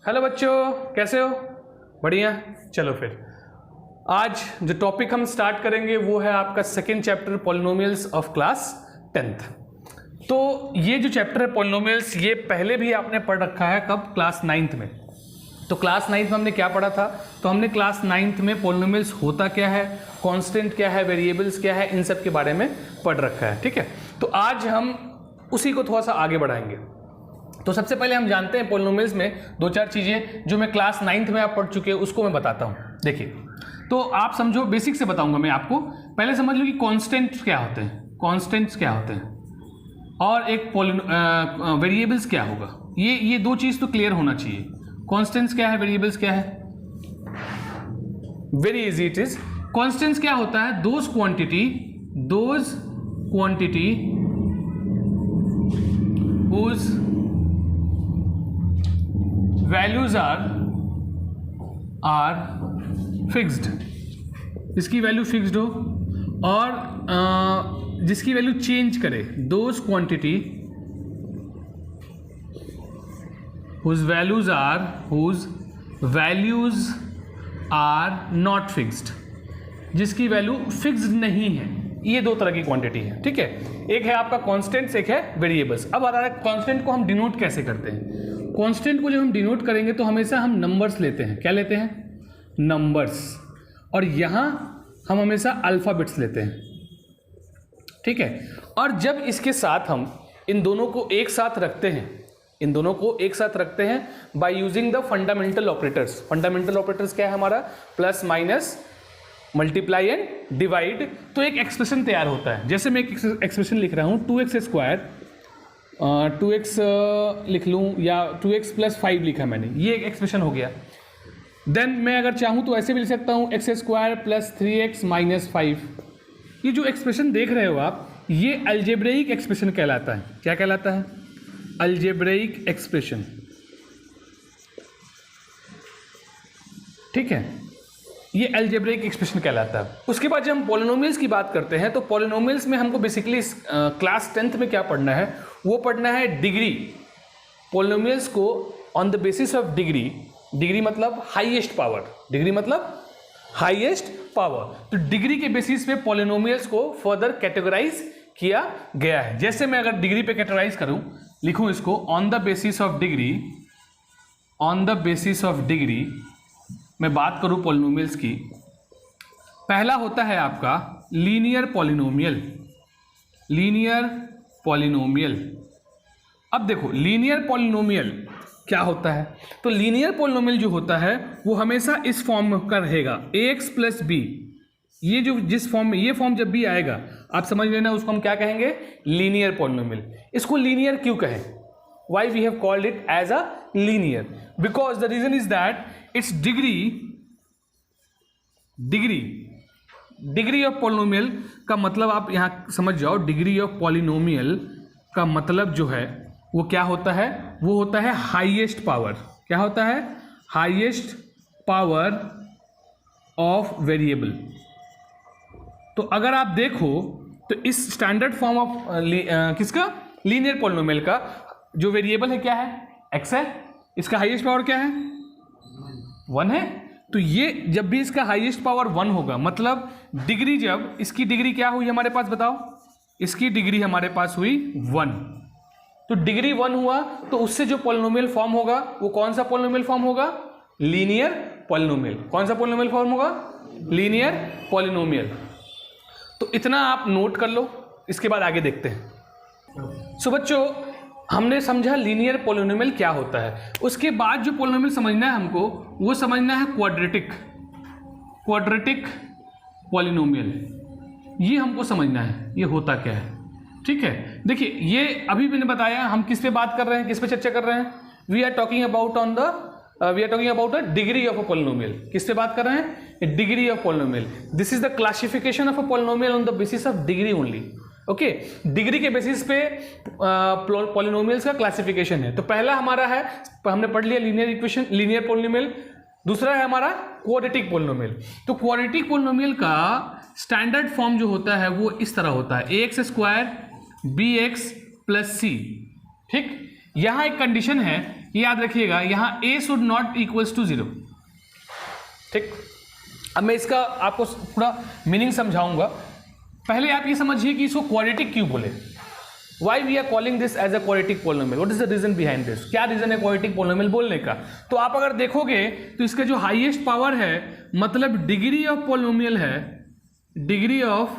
Hello बच्चों, कैसे हो? बढ़िया। चलो फिर आज जो टॉपिक हम स्टार्ट करेंगे वो है आपका second chapter polynomials of class 10th। तो ये जो चैप्टर है पॉलिनोमियल्स, ये पहले भी आपने पढ़ रखा है। कब? क्लास 9th में। तो क्लास 9th में हमने क्या पढ़ा था? तो हमने क्लास 9th में पॉलिनोमियल्स होता क्या है, कांस्टेंट क्या है, वेरिएबल्स क्या है, इन सब के बारे में पढ़ रखा है। ठीक है, तो आज हम उसी को थोड़ा सा आगे बढ़ाएंगे। तो सबसे पहले हम जानते हैं पॉलिनोमियल्स में दो चार चीज़ें जो मैं क्लास 9th में आप पढ़ चुके हैं, उसको मैं बताता हूँ। देखिए, तो आप समझो, बेसिक से बताऊंगा मैं आपको। पहले समझ लो कि कांस्टेंट्स क्या होते हैं, कांस्टेंट्स क्या होते हैं, और एक वेरिएबल्स क्या होगा। ये दो चीज़ तो क्लियर होना चाहिए। कांस्टेंट्स क्या है, वेरिएबल्स क्या है। Very easy it is. Constants क्या होता है? Those quantity whose values are fixed, जिसकी वैल्यू फिक्स्ड हो और जिसकी वैल्यू चेंज करे। Those quantity whose values are not fixed, जिसकी वैल्यू फिक्स्ड नहीं है। ये दो तरह की क्वांटिटी है। ठीक है, एक है आपका कांस्टेंट्स, एक है वेरिएबल्स। अब आ रहा है कांस्टेंट को हम डिनोट कैसे करते हैं। कांस्टेंट को जब हम डिनोट करेंगे तो हमेशा हम नंबर्स लेते हैं। क्या लेते हैं? नंबर्स। और यहाँ हम हमेशा अल्फाबेट्स लेते हैं। ठीक है, और जब इसके साथ हम इन दोनों को एक साथ रखते हैं, by using the fundamental operators. Fundamental operators क्या है हमारा? Plus, minus, multiply and divide. तो एक एक्सप्रेशन तैयार होता है। जैसे मैं एक एक्सप्रेशन लिख रहा हूँ 2x² 2x लिख लूँ, या 2x + 5 लिखा मैंने, ये एक एक्सप्रेशन हो गया। देन मैं अगर चाहूँ तो ऐसे भी लिख सकता हूँ x² + 3x - 5। ये जो एक्सप्रेशन देख रहे हो आप, ये अलजेब्रेइक एक्सप्रेशन कहलाता है। क्या कहलाता है? अलजेब्रेइक एक्सप्रेशन। ठीक है, ये अलजेब्रिक एक्सप्रेशन कहलाता है। उसके बाद जब हम पॉलिनोमियल्स की बात करते हैं तो पॉलिनोमियल्स में हमको बेसिकली क्लास 10th में क्या पढ़ना है? वो पढ़ना है डिग्री। पॉलिनोमियल्स को on the basis of degree. Degree मतलब हाईएस्ट पावर। डिग्री मतलब हाईएस्ट पावर। तो डिग्री के बेसिस पे पॉलिनोमियल्स को फर्दर कैटेगराइज किया गया है। जैसे मैं अगर डिग्री पे कैटेगराइज करूं, लिखूं इसको on the basis of degree. On the basis of degree मैं बात करूं पॉलिनोमियल्स की, पहला होता है आपका लीनियर पॉलिनोमियल। Linear polynomial. अब देखो, लीनियर पॉलिनोमियल क्या होता है? तो लीनियर पॉलिनोमियल जो होता है वो हमेशा इस फॉर्म का रहेगा, ax + b। ये जो जिस फॉर्म में, ये फॉर्म जब भी आएगा आप समझ लेना उसको हम क्या कहेंगे? Linear polynomial. इसको लीनियर क्यों कहें? Why we have called it as a linear? Because the reason is that its degree of polynomial का मतलब आप यहाँ समझ जाओ। degree of polynomial का मतलब जो है वो क्या होता है? वो होता है हाईएस्ट पावर। क्या होता है? Highest power of variable. तो अगर आप देखो तो इस स्टैंडर्ड फॉर्म ऑफ किसका? लीनियर पॉलिनोमियल का जो वेरिएबल है क्या है? x है। इसका हाईएस्ट पावर क्या है? 1 है। तो ये जब भी इसका हाईएस्ट पावर 1 होगा, मतलब डिग्री, जब इसकी डिग्री क्या हुई हमारे पास बताओ? इसकी डिग्री हमारे पास हुई 1। तो डिग्री 1 हुआ तो उससे जो पॉलिनोमियल फॉर्म होगा वो कौन सा पॉलिनोमियल फॉर्म होगा? Linear polynomial. कौन सा पॉलिनोमियल फॉर्म होगा? Linear polynomial. तो इतना आप नोट कर लो, इसके बाद आगे देखते हैं। सो बच्चों, हमने समझा लीनियर पॉलिनोमियल क्या होता है। उसके बाद जो पॉलिनोमियल समझना है हमको, वो समझना है क्वाड्रेटिक पॉलिनोमियल। ये हमको समझना है ये होता क्या है। ठीक है, देखिए, ये अभी मैंने बताया हम किस पे बात कर रहे हैं, किस पे चर्चा कर रहे हैं। We are talking about the degree of a polynomial. किस पे बात कर रहे हैं? Degree of polynomial. This is the classification of a polynomial on the basis of degree only. Okay, degree के बेसिस पे पॉलिनोमियल्स का क्लासिफिकेशन है। तो पहला हमारा है, हमने पढ़ लिया लीनियर पॉलिनोमियल। दूसरा है हमारा क्वाड्रेटिक पॉलिनोमियल। तो क्वाड्रेटिक पॉलिनोमियल का स्टैंडर्ड फॉर्म जो होता है वो इस तरह होता है, ax² bx + c। ठीक, यहां एक कंडीशन है ये याद रखिएगा, यहाँ a should not equals to 0। ठीक, अब मैं इसका आपको पूरा मीनिंग समझाऊंगा। पहले आप ये समझिए कि इसको क्वाड्रेटिक क्यों बोले, why we are calling this as a quadratic polynomial, what is the reason behind this, क्या रीजन है क्वाड्रेटिक पॉलिनोमियल बोलने का। तो आप अगर देखोगे तो इसका जो हाईएस्ट पावर है, मतलब डिग्री ऑफ पॉलिनोमियल है, डिग्री ऑफ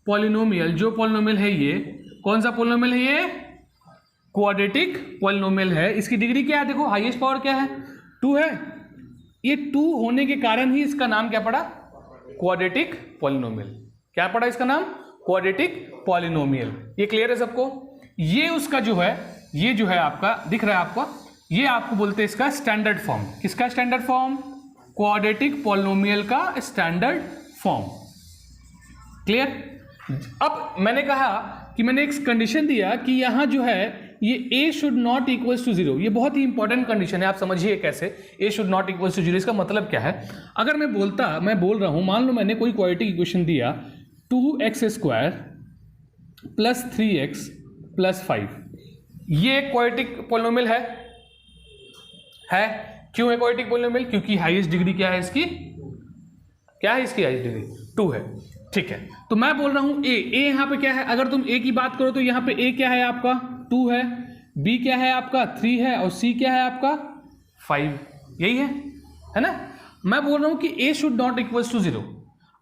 पॉलिनोमियल, जो पॉलिनोमियल है ये कौन सा पॉलिनोमियल है, ये क्वाड्रेटिक पॉलिनोमियल है। इसकी डिग्री क्या है, देखो हाईएस्ट पावर क्या है, 2 है। ये 2 होने के कारण ही इसका नाम क्या पड़ा, क्वाड्रेटिक पॉलिनोमियल। क्या पड़ा इसका नाम, क्वाड्रेटिक पॉलिनोमियल। ये क्लियर है सबको। ये उसका जो है, ये जो है आपका दिख रहा है आपको, ये आपको बोलते हैं इसका स्टैंडर्ड फॉर्म। किसका स्टैंडर्ड फॉर्म, क्वाड्रेटिक पॉलिनोमियल का स्टैंडर्ड फॉर्म। क्लियर। अब मैंने कहा कि मैंने एक कंडीशन दिया कि यहां जो है ये a should not equals to 0। ये बहुत ही इंपॉर्टेंट कंडीशन है, आप समझिए कैसे a should not equals to 0। इसका मतलब क्या है, अगर मैं बोल रहा हूं, मान लो मैंने कोई क्वाड्रेटिक इक्वेशन दिया 2x² प्लस 3x प्लस 5, ये एक क्वाड्रेटिक पॉलिनोमियल है। क्यों है क्वाड्रेटिक पॉलिनोमियल, क्योंकि हाईएस्ट डिग्री क्या है इसकी, क्या है इसकी हाईएस्ट डिग्री, 2 है। ठीक है, तो मैं बोल रहा हूं a यहां पे क्या है, अगर तुम a की बात करो तो यहां पे a क्या है आपका 2 है, b क्या है आपका 3 है, और c क्या है आपका 5, यही है ना। मैं बोल रहा हूं कि a should not equals to 0।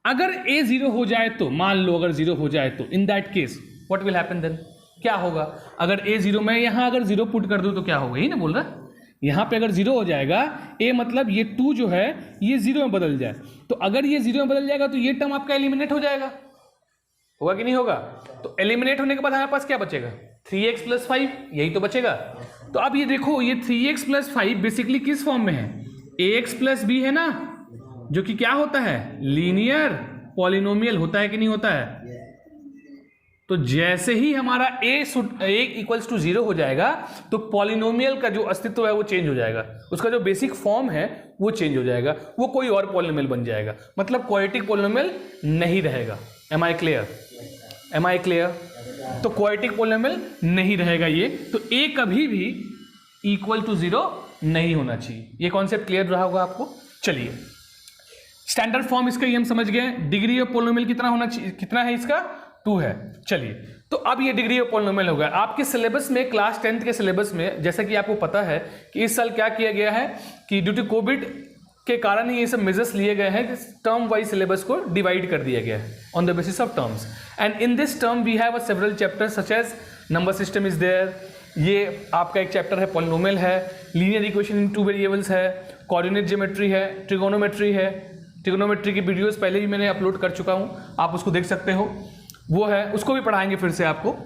अगर a 0 हो जाए तो, मान लो अगर 0 हो जाए तो, in that case what will happen then, क्या होगा। अगर a 0, मैं यहां अगर 0 पुट कर दूं तो क्या होगा, यही ना बोल रहा, यहां पे अगर 0 हो जाएगा a, मतलब ये 2 जो है ये 0 में बदल जाए, तो अगर ये 0 में बदल जाएगा तो ये टर्म आपका एलिमिनेट हो जाएगा, होगा कि नहीं होगा। तो एलिमिनेट होने के बाद हमारे पास क्या बचेगा, 3x प्लस 5, यही तो बचेगा। तो अब ये देखो, ये 3x प्लस 5 बेसिकली किस फॉर्म में है, ax प्लस b है ना, जो कि क्या होता है, लीनियर पॉलिनोमियल होता है कि नहीं होता है। तो जैसे ही हमारा a इक्वल्स टू 0 हो जाएगा तो पॉलिनोमियल का जो अस्तित्व है वो चेंज हो जाएगा, उसका जो बेसिक फॉर्म है वो चेंज हो जाएगा, वो कोई और पॉलिनोमियल बन जाएगा, मतलब क्वाड्रेटिक पॉलिनोमियल नहीं रहेगा। Am I clear, am I clear. तो क्वाड्रेटिक पॉलिनोमियल नहीं रहेगा ये, तो a कभी भी इक्वल टू 0 नहीं होना चाहिए। ये कॉन्सेप्ट क्लियर रहा होगा आपको। चलिए, स्टैंडर्ड फॉर्म इसका ये हम समझ गए। डिग्री ऑफ पॉलिनोमियल कितना होना चाहिए, कितना है इसका, 2 है। चलिए, तो अब ये डिग्री ऑफ पॉलिनोमियल हो गया। आपके सिलेबस में, क्लास 10th के सिलेबस में, जैसा कि आपको पता है कि इस साल क्या किया गया है कि ड्यू टू कोविड के कारण ही ये सब मेजर्स लिए गए हैं कि टर्म वाइज सिलेबस को डिवाइड कर दिया गया है on the basis of terms. And in this term we have several chapters such as number system is there, ये आपका एक चैप्टर है, पॉलिनोमियल है, लीनियर इक्वेशन इन 2 वेरिएबल्स है, कोऑर्डिनेट ज्योमेट्री है, ट्रिगोनोमेट्री है। ट्रिगोनोमेट्री की वीडियोस पहले ही मैंने अपलोड कर चुका हूँ, आप उसको देख सकते हो, वो है, उसको भी पढ़ाएंगे फिर से आपको,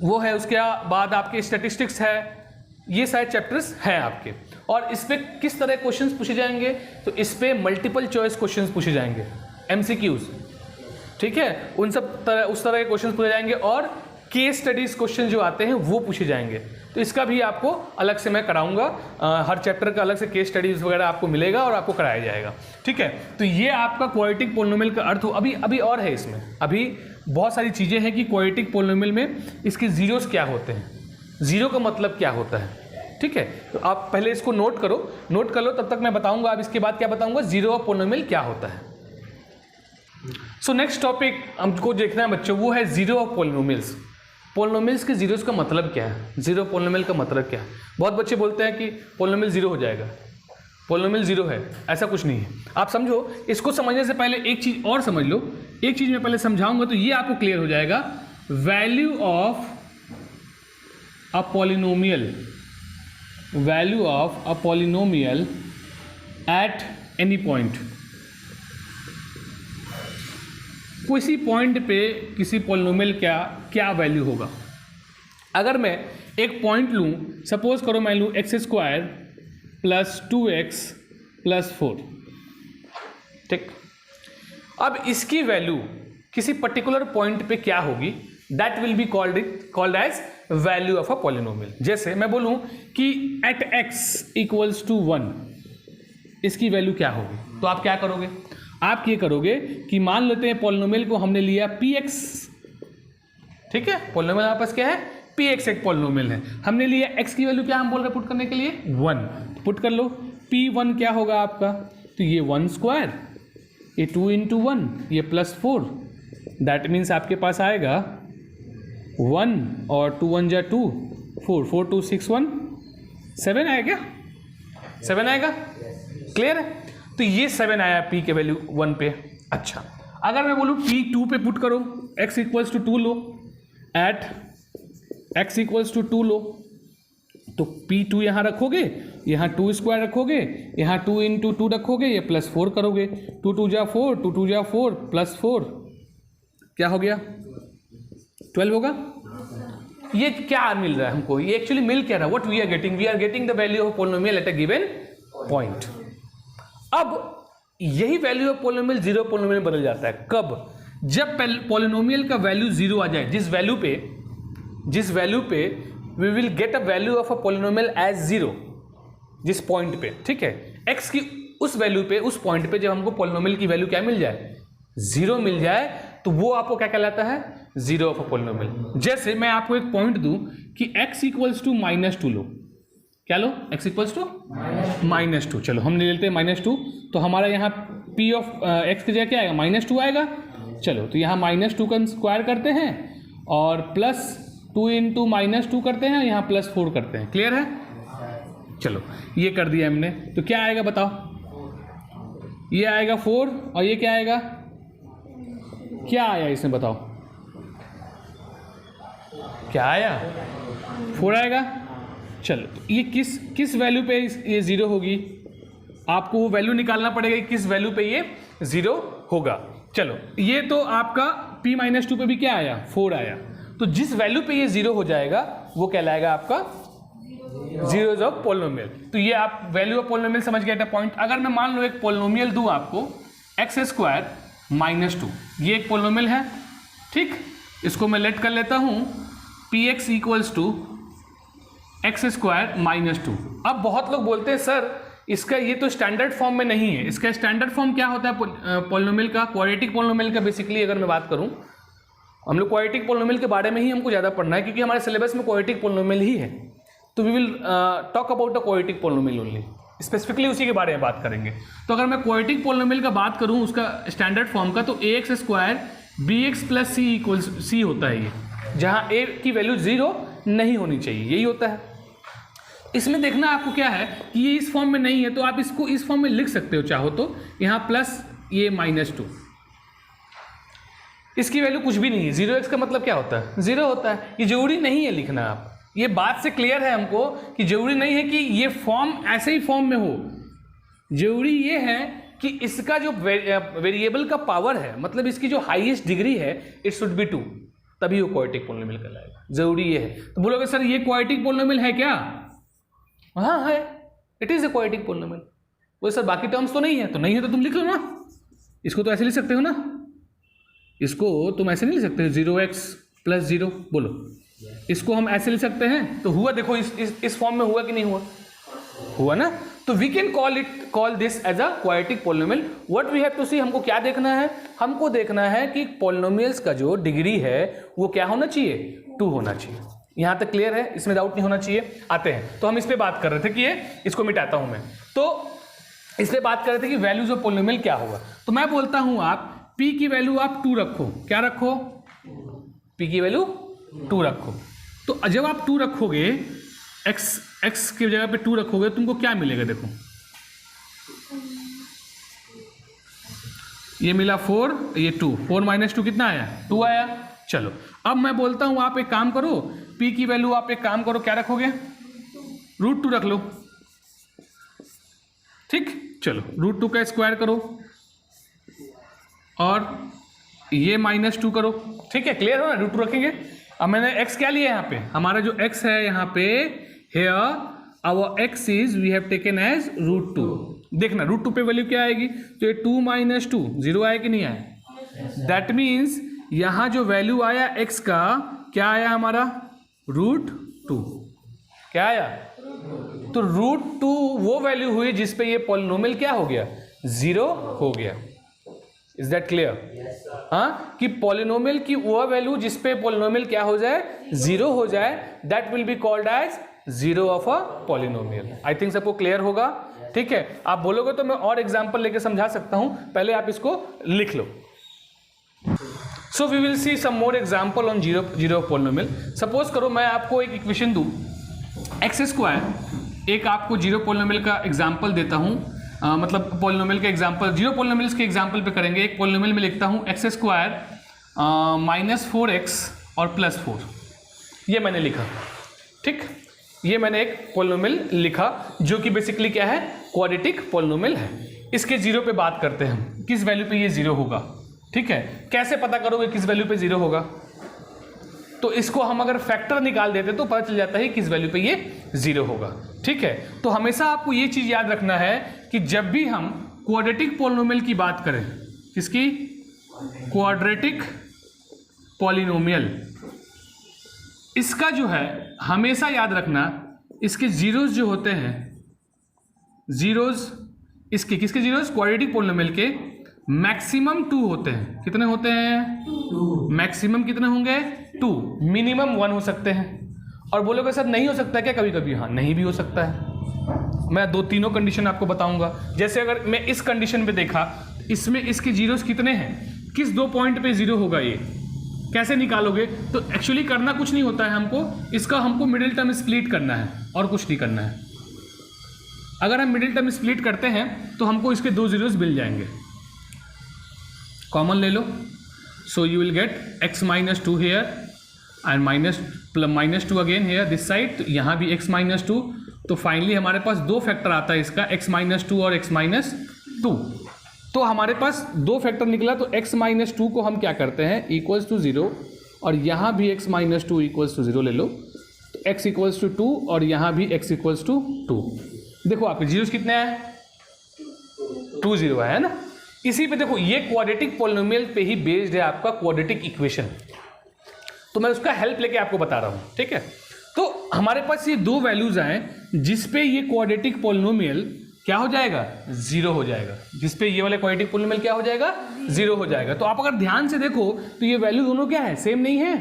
वो है। उसके बाद आपके स्टैटिस्टिक्स है, ये सारे चैप्टर्स हैं आपके। और इस पे किस तरह क्वेश्चंस पूछे जाएंगे, तो इस पे मल्टीपल चॉइस क्वेश्चंस पूछे जाएंगे, MCQs, ठीक है, उन सब तरह, उस तरह के क्वेश्चंस पूछे जाएंगे, और केस स्टडीज क्वेश्चन जो आते हैं वो पूछे जाएंगे। तो इसका भी आपको अलग से मैं कराऊंगा, हर चैप्टर का अलग से केस स्टडीज वगैरह आपको मिलेगा और आपको कराया जाएगा। ठीक है, तो ये आपका क्वाड्रेटिक पॉलिनोमियल का अर्थ हो। अभी और है इसमें, अभी बहुत सारी चीज़ें हैं कि क्वाड्रेटिक पॉलिनोमियल में इसके जीरोस क्या होते हैं, जीरो का मतलब क्या होता है। ठीक है, तो आप पहले इसको नोट कर लो, तब तक मैं बताऊंगा। अब इसके बाद क्या बताऊंगा, जीरो ऑफ पॉलिनोमियल क्या होता है। सो नेक्स्ट टॉपिक हमको देखना है बच्चों, वो है जीरो ऑफ पॉलिनोमियल्स। पॉलिनोमियल्स के जीरोस का मतलब क्या है, जीरो पॉलिनोमियल का मतलब क्या है। बहुत बच्चे बोलते हैं कि पॉलिनोमियल जीरो हो जाएगा, पॉलिनोमियल जीरो है, ऐसा कुछ नहीं है। आप समझो, इसको समझने से पहले एक चीज और समझ लो, एक चीज मैं पहले समझाऊंगा तो ये आपको क्लियर हो जाएगा। Value of a polynomial, value of a polynomial at any point, किसी पॉइंट पे किसी पॉलिनोमियल क्या वैल्यू होगा। अगर मैं एक पॉइंट लूं, सपोज करो मैं लूं x² प्लस 2x प्लस 4, ठीक। अब इसकी वैल्यू किसी पर्टिकुलर पॉइंट पे क्या होगी, that will be called as value of a polynomial. जैसे मैं बोलूं कि एट x इक्वल्स टू 1, इसकी वैल्यू क्या होगी, तो आप क्या करोगे, आप ये करोगे कि मान लेते हैं पॉलिनोमियल को हमने लिया px, ठीक है, पॉलिनोमियल हमारे पास क्या है px एक पॉलिनोमियल है, हमने लिया x की वैल्यू क्या हम बोल रहे हैं पुट करने के लिए 1, पुट कर लो। p1 क्या होगा आपका, तो ये 1 स्क्वायर, ये 2 इंटू 1, ये +4, दैट मीन्स आपके पास आएगा 1 और 2 1 जा 2, 4 4 2 6 1 7 आएगा क्या, 7 आएगा, क्लियर है। तो ये 7 आया p के वैल्यू 1 पे। अच्छा, अगर मैं बोलूँ p2 पे पुट करो, x इक्वल्स टू 2 लो, एट x इक्वल्स टू 2 लो, तो p2 यहाँ रखोगे, यहाँ 2 स्क्वायर रखोगे, यहाँ 2 इंटू 2 रखोगे, ये +4 करोगे, 2 2 जा 4, 2 2 जा 4 +4 क्या हो गया 12 होगा। ये क्या मिल रहा है हमको, ये एक्चुअली मिल क्या रहा है, what we are getting the value of polynomial at a given point. अब यही value of polynomial zero polynomial में बदल जाता है कब, जब पॉलिनोमियल का वैल्यू जीरो आ जाए, जिस वैल्यू पे we will get a value of a polynomial as zero, जिस पॉइंट पे, ठीक है, x की उस वैल्यू पे, उस पॉइंट पे जब हमको पॉलिनोमियल की वैल्यू क्या मिल जाए, जीरो मिल जाए, तो वो आपको क्या कहलाता है, जीरो ऑफ अ पॉलिनोमियल। जैसे मैं आपको एक पॉइंट दूं कि x इक्वल्स टू -2 लो, क्या लो, x इक्वल्स टू -2, चलो हम ले लेते हैं -2, तो हमारा यहाँ p ऑफ x की जगह क्या आएगा, -2 आएगा। चलो तो यहाँ -2 का स्क्वायर करते हैं और +2 इंटू -2 करते हैं, यहाँ +4 करते हैं, क्लियर है। चलो ये कर दिया हमने, तो क्या आएगा बताओ, ये आएगा 4 और ये क्या आएगा, क्या आया इसमें बताओ, क्या आया 4 आएगा। चलो तो ये किस वैल्यू पे ये जीरो होगी, आपको वो वैल्यू निकालना पड़ेगा किस वैल्यू पे ये जीरो होगा। चलो ये तो आपका p-2 पे भी क्या आया, 4 आया, तो जिस वैल्यू पे ये जीरो हो जाएगा वो कहलाएगा आपका जीरोज ऑफ पॉलिनोमियल। तो ये आप वैल्यू ऑफ पॉलिनोमियल समझ गए पॉइंट। अगर मैं मान लो एक पॉलिनोमियल दूं आपको x² -2, ये एक पॉलिनोमियल है, ठीक, इसको मैं लेट कर लेता हूं px इक्वल्स टू x² -2। अब बहुत लोग बोलते हैं सर इसका ये तो स्टैंडर्ड फॉर्म में नहीं है, इसका स्टैंडर्ड फॉर्म क्या होता है पॉलिनोमियल का, क्वाड्रेटिक पॉलिनोमियल का। बेसिकली अगर मैं बात करूं, हम लोग क्वाड्रेटिक पॉलिनोमियल के बारे में ही हमको ज़्यादा पढ़ना है क्योंकि हमारे सिलेबस में क्वाड्रेटिक पॉलिनोमियल ही है, तो we will talk about the quadratic polynomial only, specifically उसी के बारे में बात करेंगे। तो अगर मैं क्वाड्रेटिक पॉलिनोमियल का बात करूं उसका स्टैंडर्ड फॉर्म का, तो ax² bx + c equals c होता है, ये जहां a की वैल्यू जीरो नहीं होनी चाहिए, यही होता है। इसमें देखना आपको क्या है कि ये इस फॉर्म में नहीं है, तो आप इसको इस फॉर्म में लिख सकते हो चाहो तो, यहाँ प्लस ये -2, इसकी वैल्यू कुछ भी नहीं है, 0x का मतलब क्या होता है, जीरो होता है। ये जरूरी नहीं है लिखना, आप ये बात से क्लियर है हमको कि जरूरी नहीं है कि ये फॉर्म ऐसे ही फॉर्म में हो, जरूरी ये है कि इसका जो वेरिएबल का पावर है, मतलब इसकी जो हाईएस्ट डिग्री है, इट शुड बी 2, तभी वो क्वाड्रेटिक पॉलिनोमियल कहलाएगा, जरूरी ये है। तो बोलोगे सर ये क्वाड्रेटिक पॉलिनोमियल है क्या, हाँ है, it is a quadratic polynomial. वो सर बाकी टर्म्स तो नहीं है, तो नहीं है तो तुम लिख लो ना, इसको तो ऐसे लिख सकते हो ना, इसको तुम ऐसे नहीं लिख सकते 0x + 0, बोलो इसको हम ऐसे लिख सकते हैं, तो हुआ, देखो इस फॉर्म में हुआ कि नहीं हुआ, हुआ ना। तो we can call this as a quadratic polynomial. What we have to see, हमको क्या देखना है, हमको देखना है कि पॉलिनोमियल्स का जो डिग्री है वो क्या होना चाहिए, 2 होना चाहिए। यहां तक क्लियर है, इसमें डाउट नहीं होना चाहिए। आते हैं, तो हम इस पे बात कर रहे थे कि ये इसको मिटाता हूं मैं, तो इस पे बात कर रहे थे कि वैल्यूज ऑफ पॉलिनोमियल क्या होगा। तो मैं बोलता हूं आप p की वैल्यू आप 2 रखो, क्या रखो, p की वैल्यू 2 रखो। तो जब आप 2 रखोगे, x की जगह पे 2 रखोगे, तुमको क्या मिलेगा, देखो ये मिला 4, ये 2, 4 - 2 कितना आया, 2 आया। चलो अब मैं बोलता हूं आप एक काम करो, p की वैल्यू आप एक काम करो, क्या रखोगे, √2 रख लो, ठीक। चलो √2 का स्क्वायर करो और ये -2 करो, ठीक है, क्लियर हो ना, √2 रखेंगे। अब मैंने x क्या लिया यहाँ पे, हमारा जो x है यहाँ पे, here our x is we have taken as √2। देखना √2 पे वैल्यू क्या आएगी, तो ये 2 - 2 0 आया कि नहीं आया, दैट मीन्स यहाँ जो वैल्यू आया x का, क्या आया हमारा, √2, क्या आया, तो √2 वो वैल्यू हुई जिस पे ये पॉलिनोमियल क्या हो गया, 0 हो गया। Is that clear? हाँ, कि पॉलिनोमियल की वह वैल्यू जिस पे पॉलिनोमियल क्या हो जाए, जीरो हो जाए, that will be called as zero of a polynomial. I think सबको क्लियर होगा। ठीक है, आप बोलोगे तो मैं और एग्जांपल लेके समझा सकता हूं, पहले आप इसको लिख लो। So we will see some more example on zero of polynomial. Suppose करो मैं आपको एक इक्वेशन दूं एक्स स्क्वायर, एक आपको जीरो पॉलिनोमियल का एग्जांपल देता हूं, मतलब पॉलिनोमियल के एग्जांपल, जीरो पॉलिनोमियल्स के एग्जांपल पे करेंगे। एक पॉलिनोमियल में लिखता हूं एक्स स्क्वायर -4x और +4, ये मैंने लिखा। ठीक, ये मैंने एक पॉलिनोमियल लिखा जो कि बेसिकली क्या है, क्वाड्रेटिक पॉलिनोमियल है। इसके जीरो पे बात करते हैं हम, किस वैल्यू पे ये जीरो होगा। ठीक है, कैसे पता करोगे किस वैल्यू पे जीरो होगा? तो इसको हम अगर फैक्टर निकाल देते तो पता चल जाता है किस वैल्यू पे ये जीरो होगा। ठीक है, तो हमेशा आपको ये चीज याद रखना है कि जब भी हम क्वाड्रेटिक पॉलिनोमियल की बात करें, किसकी? क्वाड्रेटिक पॉलिनोमियल, इसका जो है हमेशा याद रखना, इसके जीरोस जो होते हैं, जीरोस इसके किसके जीरोस? क्वाड्रेटिक पॉलिनोमियल के मैक्सिमम 2 होते हैं। कितने होते हैं? 2। मैक्सिमम कितने होंगे? 2। मिनिमम 1 हो सकते हैं। और बोलोगे सर नहीं हो सकता क्या? कभी कभी हाँ, नहीं भी हो सकता है। मैं 2-3 कंडीशन आपको बताऊंगा। जैसे अगर मैं इस कंडीशन पे देखा, इसमें इसके जीरोस कितने हैं, किस 2 पॉइंट पे जीरो होगा, ये कैसे निकालोगे? तो एक्चुअली करना कुछ नहीं होता है, हमको मिडिल टर्म स्प्लिट करना है और कुछ नहीं करना है। अगर हम मिडिल टर्म स्प्लिट करते हैं तो हमको इसके 2 जीरोस मिल जाएंगे। कॉमन ले लो, so you will get x -2 here and -2 again here this side, तो यहाँ भी x -2। तो फाइनली हमारे पास 2 फैक्टर आता है इसका, x -2 और x -2। तो हमारे पास 2 फैक्टर निकला, तो x -2 को हम क्या करते हैं, इक्वल्स टू 0, और यहाँ भी x -2 इक्वल्स टू 0 ले लो, तो x इक्वल्स टू 2 और यहाँ भी x इक्वल्स टू 2। देखो आपके जीरोस कितने हैं? 2 0 है ना। इसी पे देखो, ये क्वाड्रेटिक पॉलिनोमियल पे ही बेस्ड है आपका क्वाड्रेटिक इक्वेशन, तो मैं उसका हेल्प लेके आपको बता रहा हूं। ठीक है, तो हमारे पास ये 2 वैल्यूज आए जिस पे ये क्वाड्रेटिक पॉलिनोमियल क्या हो जाएगा, 0 हो जाएगा। जिस पे ये वाले क्वाड्रेटिक पॉलिनोमियल क्या हो जाएगा, 0 हो जाएगा। तो आप अगर ध्यान से देखो तो ये वैल्यू दोनों क्या है, सेम नहीं है?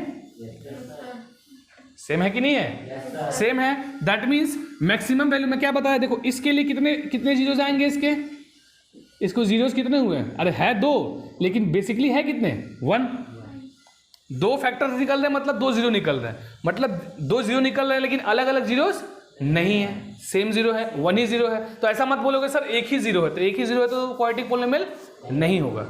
सेम है कि नहीं है? सेम है। दैट मीन्स मैक्सिमम वैल्यू में क्या बताया, देखो इसके लिए कितने जीरोस आएंगे, इसको जीरोस कितने हुए हैं? अरे है 2, लेकिन बेसिकली है कितने? 1। 2 फैक्टर्स निकल रहे हैं, मतलब 2 जीरो निकल रहे हैं, मतलब 2 जीरो निकल रहे हैं, लेकिन अलग अलग जीरोस नहीं है, सेम जीरो है, 1 ही जीरो है। तो ऐसा मत बोलोगे सर एक ही जीरो है, तो एक ही जीरो है तो क्वाड्रेटिक पॉलिनोमियल नहीं होगा।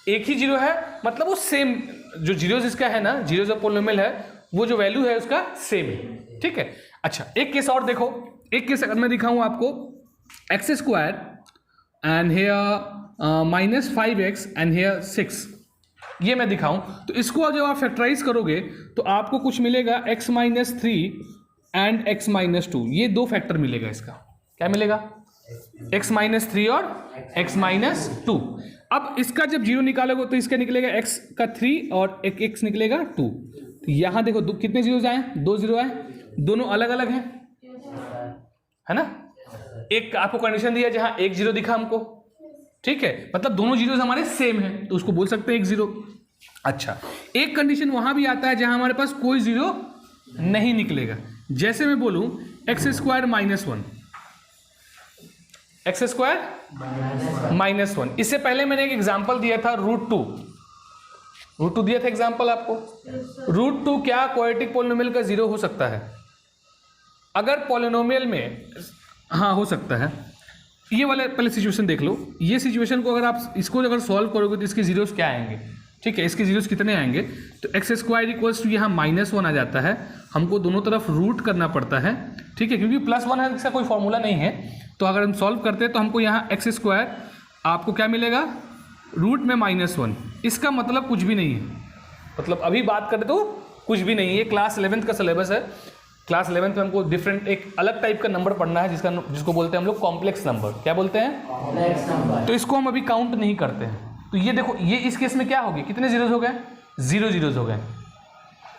एक ही जीरो है मतलब वो सेम, जो जीरोस इसका है ना, जीरोस ऑफ पॉलिनोमियल है, वो जो वैल्यू है उसका सेम है। ठीक है, अच्छा एक केस और देखो, एक केस अगर मैं दिखाऊं आपको, x square and here -5x and here 6, ये मैं दिखाऊं, तो इसको जब आप फैक्टराइज करोगे तो आपको कुछ मिलेगा x -3 एंड x -2, ये 2 फैक्टर मिलेगा। इसका क्या मिलेगा? x -3 और x -2। अब इसका जब जीरो निकालोगे तो इसका निकलेगा x का 3 और एक x निकलेगा 2। तो यहां देखो कितने जीरोस आए? 2 जीरो आए, दोनों अलग अलग हैं, है ना। एक आपको कंडीशन दिया जहां 1 जीरो दिखा हमको, ठीक है, मतलब दोनों जीरोस हमारे सेम हैं, तो उसको बोल सकते हैं 1 जीरो। अच्छा, एक कंडीशन वहां भी आता है जहां हमारे पास कोई जीरो नहीं निकलेगा। जैसे मैं बोलूं x स्क्वायर -1, x स्क्वायर -1। इससे पहले मैंने एक एग्जांपल दिया था √2 दिया था एग्जांपल आपको। √2 क्या क्वाड्रेटिक पॉलिनोमियल का 0 हो सकता है? अगर पॉलिनोमियल में, हाँ हो सकता है। ये वाले पहले सिचुएशन देख लो, ये सिचुएशन को अगर आप इसको अगर सॉल्व करोगे तो इसके जीरोस क्या आएंगे? ठीक है, इसके जीरोस कितने आएंगे? तो एक्स स्क्वायर इक्वल्स टू यहाँ -1 आ जाता है, हमको दोनों तरफ रूट करना पड़ता है, ठीक है, क्योंकि +1 है, इसका कोई फॉर्मूला नहीं है। तो अगर हम सॉल्व करते हैं तो हमको यहाँ एक्स स्क्वायर आपको क्या मिलेगा? रूट में -1। इसका मतलब कुछ भी नहीं है, मतलब अभी बात करें तो कुछ भी नहीं है। ये क्लास 11th का सिलेबस है। क्लास 11th में हमको डिफरेंट एक अलग टाइप का नंबर पढ़ना है जिसको बोलते हैं हम लोग कॉम्प्लेक्स नंबर। क्या बोलते हैं? Complex number. तो इसको हम अभी काउंट नहीं करते हैं। तो ये देखो, ये इस केस में क्या हो गया? कितने जीरोस हो गए? 0 जीरोस हो गए।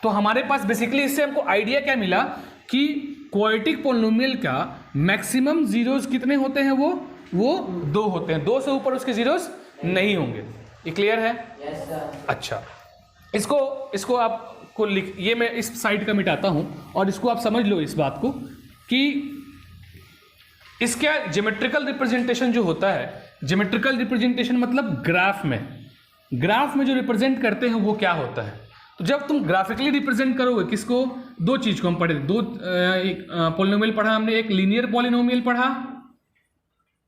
तो हमारे पास बेसिकली इससे हमको आइडिया क्या मिला कि क्वाड्रेटिक पॉलिनोमियल का मैक्सिमम जीरोस कितने होते हैं? वो 2 होते हैं, 2 से ऊपर उसके जीरोस नहीं होंगे। ये क्लियर है? Yes sir. अच्छा, इसको आपको लिख, ये मैं इस साइड का मिटाता हूं और इसको आप समझ लो इस बात को कि इसका ज्योमेट्रिकल रिप्रेजेंटेशन जो होता है, ज्योमेट्रिकल रिप्रेजेंटेशन मतलब ग्राफ में जो रिप्रेजेंट करते हैं वो क्या होता है। तो जब तुम ग्राफिकली रिप्रेजेंट करोगे किसको, दो चीज को हम पढ़े, दो पॉलिनोमियल पढ़ा हमने, एक लीनियर पॉलिनोमियल पढ़ा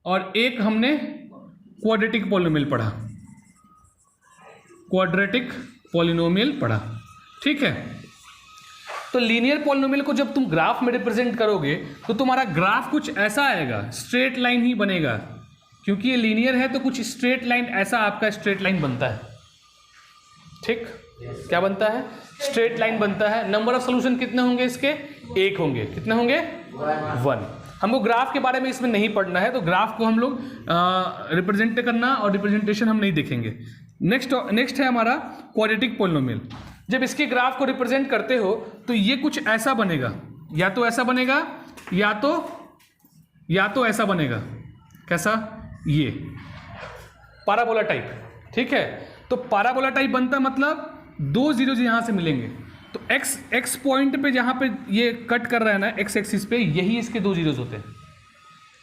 और एक हमने क्वाड्रेटिक पॉलिनोमियल पढ़ा, क्वाड्रेटिक पॉलिनोमियल पढ़ा, ठीक है। तो लीनियर पॉलिनोमियल को जब तुम ग्राफ में रिप्रेजेंट करोगे तो तुम्हारा ग्राफ कुछ ऐसा आएगा, स्ट्रेट लाइन ही बनेगा, क्योंकि ये लीनियर है तो कुछ स्ट्रेट लाइन ऐसा आपका स्ट्रेट लाइन बनता है, ठीक। क्या बनता है? स्ट्रेट लाइन बनता है। नंबर ऑफ सोल्यूशन कितने होंगे इसके? 1 होंगे। कितने होंगे? 1। हमको ग्राफ के बारे में इसमें नहीं पढ़ना है, तो ग्राफ को हम लोग रिप्रेजेंट करना और रिप्रेजेंटेशन हम नहीं देखेंगे। नेक्स्ट है हमारा क्वाड्रेटिक पॉलिनोमियल। जब इसके ग्राफ को रिप्रेजेंट करते हो तो ये कुछ ऐसा बनेगा, या तो ऐसा बनेगा या तो ऐसा बनेगा। कैसा? ये पैराबोला टाइप, ठीक है। तो पैराबोला टाइप बनता मतलब दो जीरोज यहां से मिलेंगे, तो एक्स पॉइंट पे जहां पे ये कट कर रहा है ना एक्स एक्सिस पे, यही इसके दो जीरोज होते हैं,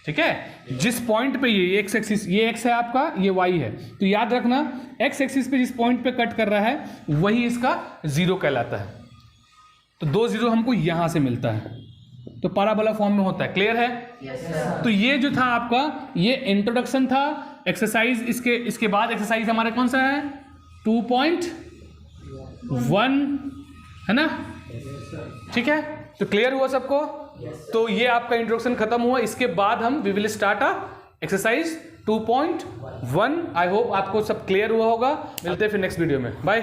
ठीक है। जिस पॉइंट पे ये एक्स एक्सिस, ये एक्स है आपका, ये वाई है, तो याद रखना एक्स एक्सिस पे जिस पॉइंट पे कट कर रहा है वही इसका जीरो कहलाता है। तो दो जीरो हमको यहां से मिलता है, तो पैराबोला फॉर्म में होता है। क्लियर है? Yes sir. तो ये जो था आपका, ये इंट्रोडक्शन था। एक्सरसाइज इसके बाद एक्सरसाइज हमारा कौन सा है? 2.1 है ना, ठीक है। तो क्लियर हुआ सबको? तो ये आपका इंट्रोडक्शन खत्म हुआ। इसके बाद हम we will start exercise 2.1। I hope आपको सब क्लियर हुआ होगा। मिलते हैं फिर नेक्स्ट वीडियो में। बाय।